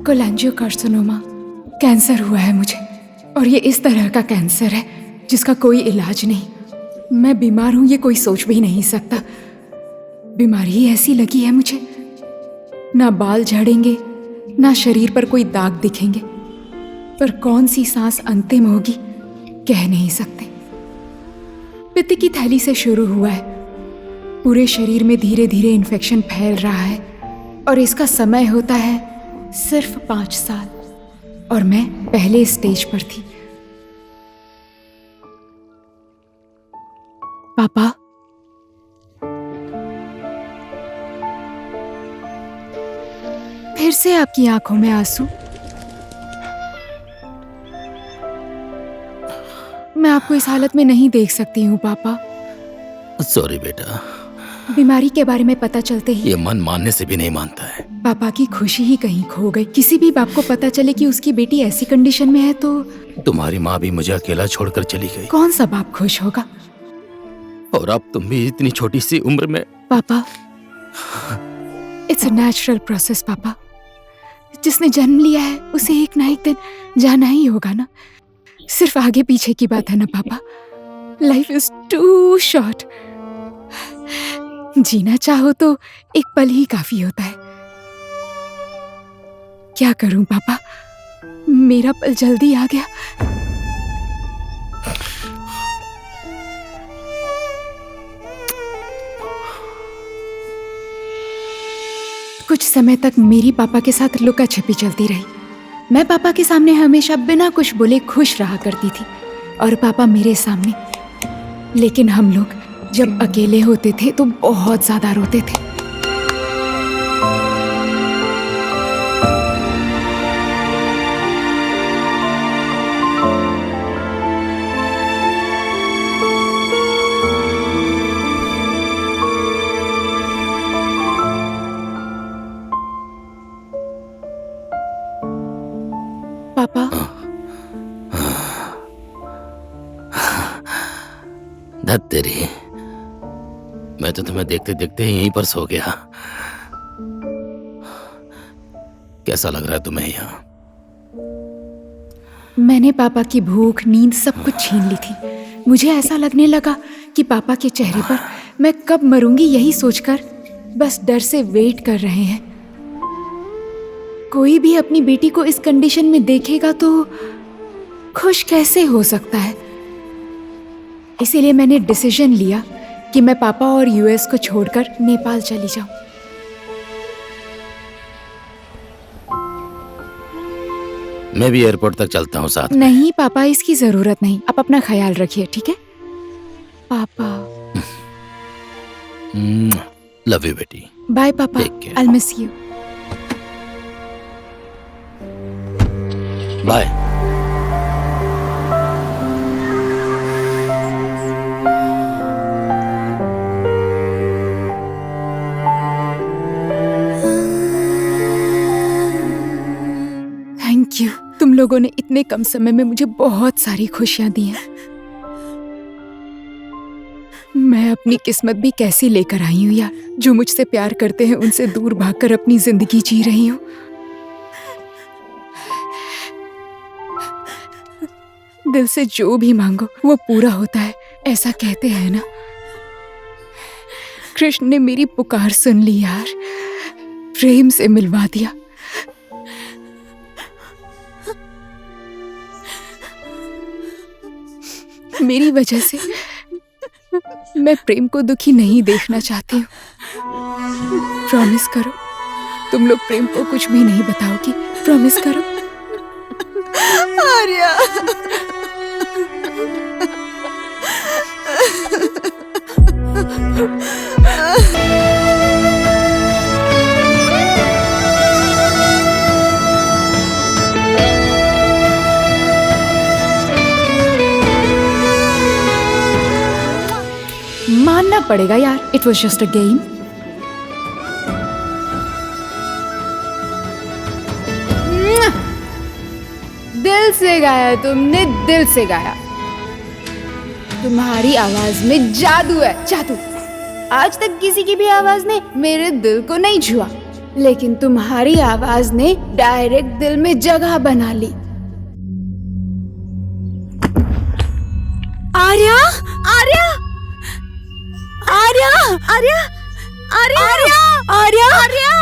कोलेंजियोकार्सिनोमा cancer हुआ है मुझे, और ये इस तरह का कैंसर है जिसका कोई इलाज नहीं। मैं बीमार हूं ये कोई सोच भी नहीं सकता। बीमारी ऐसी लगी है मुझे, ना बाल झड़ेंगे ना शरीर पर कोई दाग दिखेंगे, पर कौन सी सांस अंतिम होगी कह नहीं सकते। पित्त की थैली से शुरू हुआ है, पूरे शरीर में धीरे धीरे इन्फेक्शन फैल रहा है, और इसका समय होता है सिर्फ 5 साल, और मैं पहले स्टेज पर थी। पापा, फिर से आपकी आंखों में आंसू। मैं आपको इस हालत में नहीं देख सकती हूँ पापा। सॉरी बेटा। बीमारी के बारे में पता चलते ही ये मन मानने से भी नहीं मानता है। पापा की खुशी ही कहीं खो गई। किसी भी बाप को पता चले कि उसकी बेटी ऐसी कंडीशन में है तो तुम्हारी माँ भी मुझे अकेला छोड़कर चली गई। कौन सा बाप खुश होगा? और अब तुम भी इतनी छोटी सी उम्र में। पापा, इट्स अ नेचुरल प्रोसेस पापा। जिसने जन्म लिया है उसे एक ना एक दिन जाना ही होगा ना। सिर्फ आगे पीछे की बात है ना पापा। Life is too short. जीना चाहो तो एक पल ही काफी होता है। क्या करूं पापा, मेरा पल जल्दी आ गया। कुछ समय तक मेरी पापा के साथ लुका छिपी चलती रही। मैं पापा के सामने हमेशा बिना कुछ बोले खुश रहा करती थी, और पापा मेरे सामने। लेकिन हम लोग जब अकेले होते थे तो बहुत ज्यादा रोते थे। पापा, धत तेरी, मैं तो तुम्हें देखते देखते ही यहीं पर सो गया। कैसा लग रहा है तुम्हें यहाँ? मैंने पापा की भूख, नींद सब कुछ छीन ली थी। मुझे ऐसा लगने लगा कि पापा के चेहरे पर मैं कब मरूंगी यही सोचकर बस डर से वेट कर रहे हैं। कोई भी अपनी बेटी को इस कंडीशन में देखेगा तो खुश कैसे हो सकता है। इसीलिए मैंने डिसीजन लिया कि मैं पापा और यूएस को छोड़कर नेपाल चली जाऊं। मैं भी एयरपोर्ट तक चलता हूँ साथ में। नहीं पापा, इसकी जरूरत नहीं। आप अपना ख्याल रखिए, ठीक है पापा? लव यू बेटी। बाय पापा, I miss you. Bye. Thank you. तुम लोगों ने इतने कम समय में मुझे बहुत सारी खुशियां दी हैं। मैं अपनी किस्मत भी कैसी लेकर आई हूँ यार। जो मुझसे प्यार करते हैं उनसे दूर भागकर अपनी जिंदगी जी रही हूँ। दिल से जो भी मांगो वो पूरा होता है, ऐसा कहते हैं ना। कृष्ण ने मेरी पुकार सुन ली यार, प्रेम से मिलवा दिया। मेरी वजह से मैं प्रेम को दुखी नहीं देखना चाहती हूँ। प्रॉमिस करो तुम लोग प्रेम को कुछ भी नहीं बताओगी। प्रॉमिस करो। आर्या, मानना पड़ेगा यार, it was just a game. दिल से गाया तुमने, दिल से गाया। तुम्हारी आवाज में जादू है, जादू। आज तक किसी की भी आवाज ने मेरे दिल को नहीं छुआ, लेकिन तुम्हारी आवाज ने डायरेक्ट दिल में जगह बना ली। आर्या, आर्या, आर्या, आर्या, आर्या, आर्या, आर्या,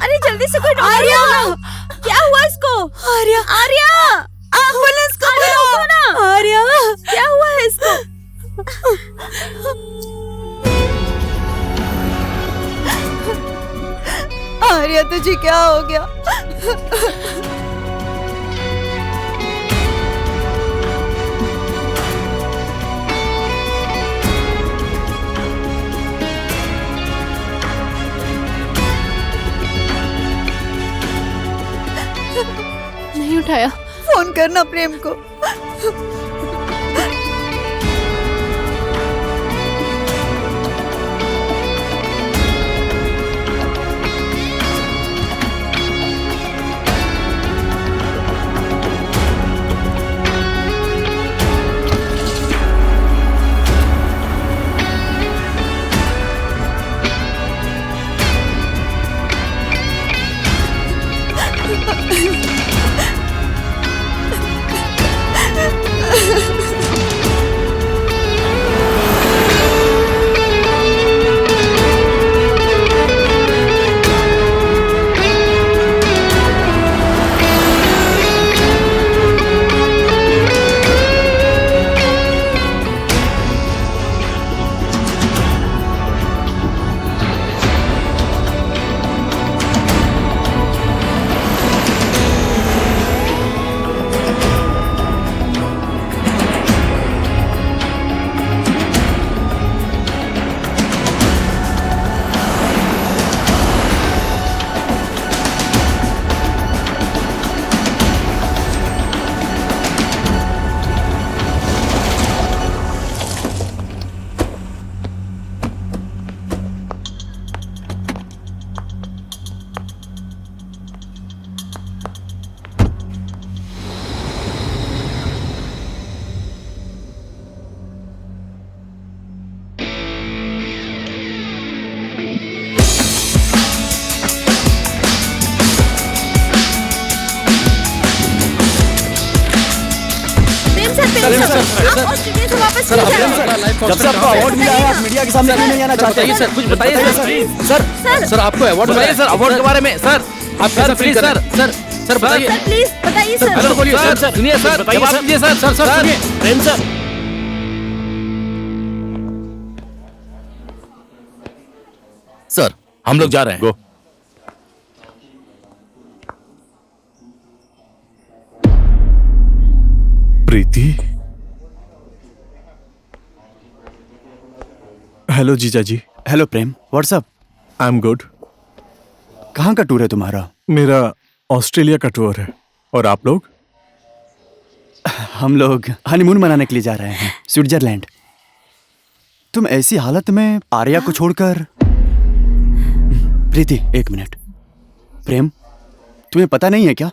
अरे जल्दी से कोई डॉक्टर बुलाओ। क्या हुआ इसको? आर्या, आर्या, एम्बुलेंस को बुलाओ ना। आर्या, क्या हुआ है इसको? आर्या, तुझे क्या हो गया? नहीं उठाया। फोन करना प्रेम को। जब से आपको अवार्ड मिला है आप मीडिया के सामने क्यों नहीं आना चाहते? सर कुछ बताइए सर। सर आपको अवार्ड बताइए सर, अवार्ड के बारे में सर। आप कैसे फील कर रहे हैं? सर बताइए। सर प्लीज बताइए सर। हेलो बोलिए सर, सुनिए सर, जवाब दीजिए सर। सर सुनिए प्रेम सर। सर हम लोग जा रहे हैं। गो। प्रीति। हेलो जीजा जी। Hello Prem, what's up? I am good. कहाँ का टूर है तुम्हारा? मेरा ऑस्ट्रेलिया का टूर है। और आप लोग? हम लोग हनीमून मनाने के लिए जा रहे हैं, स्विट्जरलैंड। तुम ऐसी हालत में आर्या को छोड़कर। प्रीति एक मिनट। प्रेम, तुम्हें पता नहीं है क्या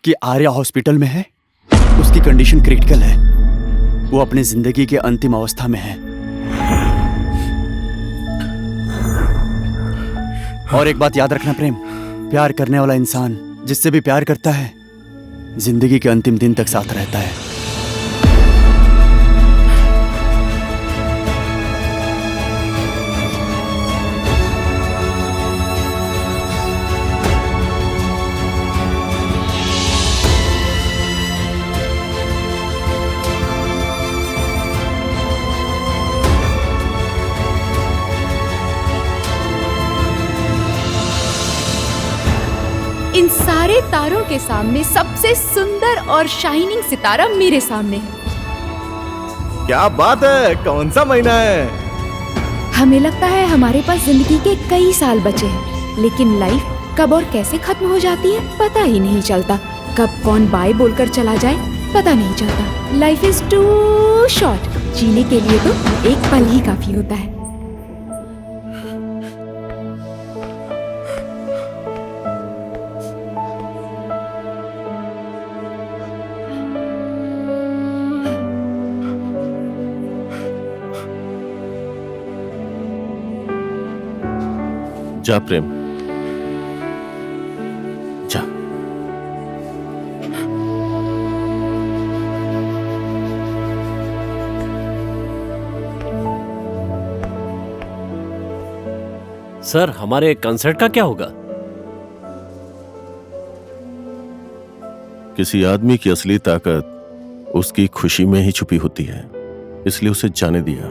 कि आर्या हॉस्पिटल में है? उसकी कंडीशन क्रिटिकल है। वो अपनी जिंदगी के अंतिम अवस्था में है। और एक बात याद रखना प्रेम, प्यार करने वाला इंसान जिससे भी प्यार करता है जिंदगी के अंतिम दिन तक साथ रहता है। इन सारे तारों के सामने सबसे सुंदर और शाइनिंग सितारा मेरे सामने है। क्या बात है, कौन सा महीना है? हमें लगता है हमारे पास जिंदगी के कई साल बचे हैं, लेकिन लाइफ कब और कैसे खत्म हो जाती है पता ही नहीं चलता। कब कौन बाय बोलकर चला जाए पता नहीं चलता। लाइफ इज टू शॉर्ट, जीने के लिए तो एक पल ही काफी होता है। जा प्रेम, सर हमारे कंसर्ट का क्या होगा? किसी आदमी की असली ताकत उसकी खुशी में ही छुपी होती है, इसलिए उसे जाने दिया।